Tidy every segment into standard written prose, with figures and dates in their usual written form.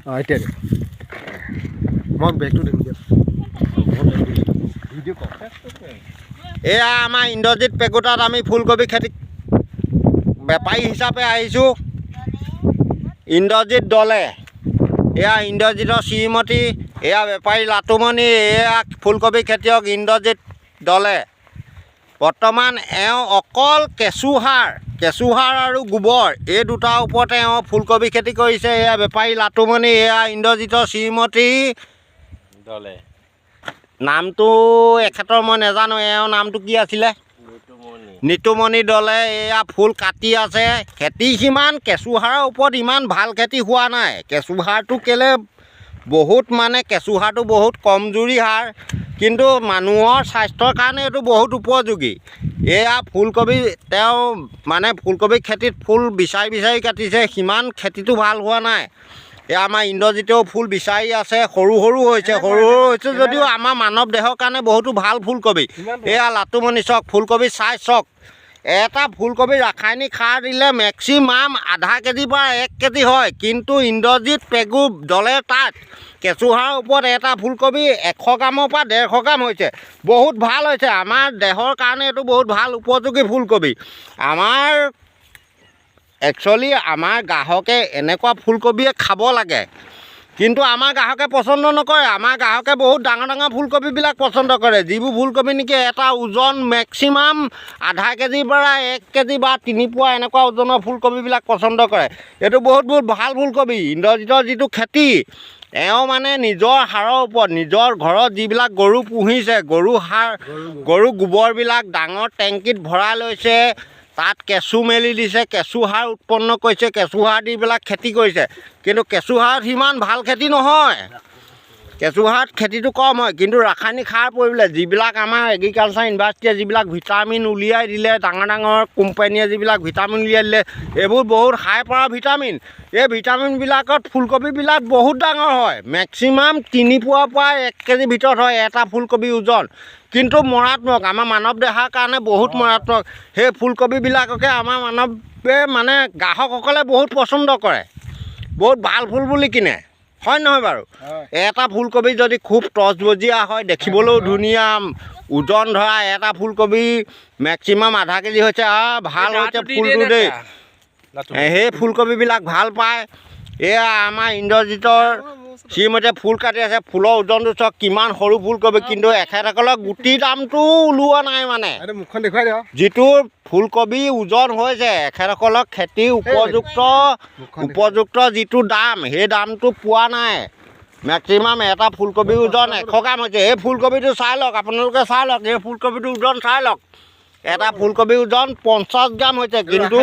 এতিয়া মই বেগটো দিম দিয়া ভিডিঅ' কৰ এয়া আমাৰ ইন্দ্ৰজিৎ পেগুটাত আমি ফুলকবি খেতি বেপাৰী হিচাপে আহিছোঁ। ইন্দ্ৰজিৎ দলে এয়া ইন্দ্ৰজিৎৰ শ্ৰীমতী, এয়া বেপাৰী লাটুমণি, এয়া ফুলকবি খেতিয়ক ইন্দ্ৰজিৎ দলে। বৰ্তমান এওঁ অকল কেঁচুসাৰ আৰু গোবৰ এই দুটাৰ ওপৰতে এওঁ ফুলকবি খেতি কৰিছে। এয়া বেপাৰী লাটুমণি, এয়া ইন্দ্ৰজিৎৰ শ্ৰীমতী দলে। নামটো এখেতৰ মই নাজানো, এওঁৰ নামটো কি আছিলে? নিতুমণি দলে। এয়া ফুল কাটি আছে। খেতি সিমান কেঁচুসাৰৰ ওপৰত ইমান ভাল খেতি হোৱা নাই। কেঁচুসাৰটো কেলৈ বহুত কেঁচুসাৰটো বহুত কমজুৰি সাৰ, কিন্তু মানুহৰ স্বাস্থ্যৰ কাৰণে এইটো বহুত উপযোগী। এয়া ফুলকবি তেওঁ ফুলকবি খেতিত ফুল বিচাৰি কাটিছে, সিমান খেতিটো ভাল হোৱা নাই। এয়া আমাৰ ইন্দ্ৰজিতেও ফুল বিচাৰি আছে, সৰু হৈছে যদিও আমাৰ মানৱ দেহৰ কাৰণে বহুতো ভাল ফুলকবি। এয়া লাটুমণি চাওক, ফুলকবি চাওক। এটা ফুলকবি ৰাসায়নিক সাৰ দিলে মেক্সিমাম আধা কেজিৰ পৰা 1 কেজি হয়, কিন্তু ইন্দ্ৰজিৎ পেগু দলে তাত কেঁচুসাৰৰ ওপৰত এটা ফুলকবি 100 গ্ৰামৰ পৰা 150 গ্ৰাম হৈছে। বহুত ভাল হৈছে, আমাৰ দেহৰ কাৰণে এইটো বহুত ভাল উপযোগী ফুলকবি। একচুৱেলি আমাৰ গ্ৰাহকে এনেকুৱা ফুলকবিয়ে খাব লাগে, কিন্তু আমাৰ গ্ৰাহকে পচন্দ নকৰে। আমাৰ গ্ৰাহকে বহুত ডাঙৰ ফুলকবিবিলাক পচন্দ কৰে, যিবোৰ ফুলকবি নেকি এটা ওজন মেক্সিমাম আধা কেজিৰ পৰা 1 কেজি বা 3 পোৱা এনেকুৱা ওজনৰ ফুলকবিবিলাক পচন্দ কৰে। এইটো বহুত ভাল ফুলকবি। ইন্দ্ৰজিতৰ যিটো খেতি, এওঁ নিজৰ সাৰৰ ওপৰত, নিজৰ ঘৰত যিবিলাক গৰু পুহিছে, গৰু গোবৰবিলাক ডাঙৰ টেংকিত ভৰাই লৈছে, তাত কেঁচু মেলি দিছে, কেঁচুসাৰ উৎপন্ন কৰিছে, কেঁচুসাৰ দি পেলাই খেতি কৰিছে। কিন্তু কেঁচুসাৰত সিমান ভাল খেতি নহয়, কেঁচুসাৰত খেতিটো কম হয়। কিন্তু ৰাসায়নিক সাৰ পৰিলে যিবিলাক আমাৰ এগ্ৰিকালচাৰ ইউনিভাৰ্চিটিয়ে যিবিলাক ভিটামিন উলিয়াই দিলে, ডাঙৰ কোম্পানীয়ে যিবিলাক ভিটামিন উলিয়াই দিলে, এইবোৰ বহুত হাই পৰা ভিটামিন। এই ভিটামিনবিলাকত ফুলকবিবিলাক বহুত ডাঙৰ হয়, মেক্সিমাম 3 পোৱাৰ পৰা 1 কেজিৰ ভিতৰত হয় এটা ফুলকবি ওজন, কিন্তু মাৰাত্মক। আমাৰ মানৱ দেহাৰ কাৰণে বহুত মাৰাত্মক। সেই ফুলকবিবিলাককে আমাৰ মানৱে গ্ৰাহকসকলে বহুত পচন্দ কৰে, বহুত ভাল ফুল বুলি কিনে, হয় নহয় বাৰু? এটা ফুলকবি যদি খুব তজবজীয়া হয়, দেখিবলৈও ধুনীয়া, ওজন ধৰা এটা ফুলকবি মেক্সিমাম আধা কেজি হৈছে, ভাল হৈছে ফুলটো দেই, সেই ফুলকবিবিলাক ভাল পায়। এয়া আমাৰ ইন্দ্ৰজিতৰ শ্ৰীমতীয়ে ফুল কাটি আছে। ফুলৰ ওজনটো চাওক কিমান সৰু ফুলকবি, কিন্তু এখেতসকলৰ গুটিৰ দামটো ওলোৱা নাই। মুখখন দেখুৱাই দিয়ক। যিটো ফুলকবি ওজন হৈছে, এখেতসকলক খেতিৰ উপযুক্ত যিটো দাম, সেই দামটো পোৱা নাই। মেক্সিমাম এটা ফুলকবি ওজন 100 গ্ৰাম হৈছে। এই ফুলকবিটো চাই লওক, আপোনালোকে চাই লওক, এই ফুলকবিটোৰ ওজন চাই লওক। এটা ফুলকবি ওজন 50 গ্ৰাম হৈছে, কিন্তু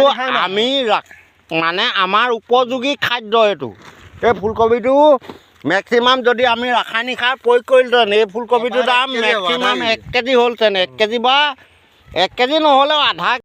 আমি আমাৰ উপযোগী খাদ্য এইটো। এই ফুলকবিটো মেক্সিমাম যদি আমি ৰাসায়নিক সাৰ প্ৰয়োগ কৰিলোহেঁতেন, এই ফুলকবিটোৰ দাম মেক্সিমাম 1 কেজি হ'লহেঁতেন। 1 কেজি বা 1 কেজি নহ'লেও আধা